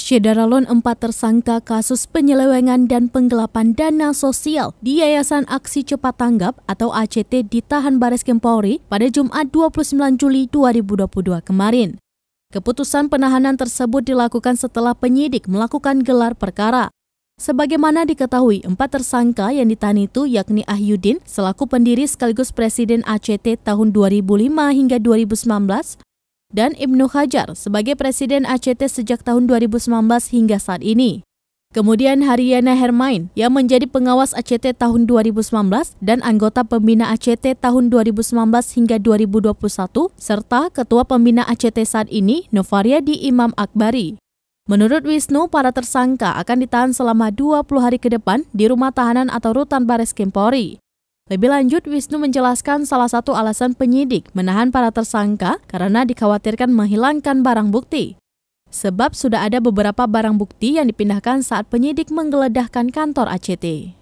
Syederalon 4 tersangka kasus penyelewengan dan penggelapan dana sosial di Yayasan Aksi Cepat Tanggap atau ACT ditahan Bareskrim Polri pada Jumat 29 Juli 2022 kemarin. Keputusan penahanan tersebut dilakukan setelah penyidik melakukan gelar perkara. Sebagaimana diketahui, 4 tersangka yang ditahan itu yakni Ahyudin selaku pendiri sekaligus Presiden ACT tahun 2005 hingga 2019, dan Ibnu Hajar sebagai Presiden ACT sejak tahun 2019 hingga saat ini. Kemudian Haryana Hermain yang menjadi pengawas ACT tahun 2019 dan anggota pembina ACT tahun 2019 hingga 2021, serta Ketua Pembina ACT saat ini Novaryadi Imam Akbari. Menurut Wisnu, para tersangka akan ditahan selama 20 hari ke depan di rumah tahanan atau rutan Bareskrim Polri. Lebih lanjut, Wisnu menjelaskan salah satu alasan penyidik menahan para tersangka karena dikhawatirkan menghilangkan barang bukti. Sebab sudah ada beberapa barang bukti yang dipindahkan saat penyidik menggeledah kantor ACT.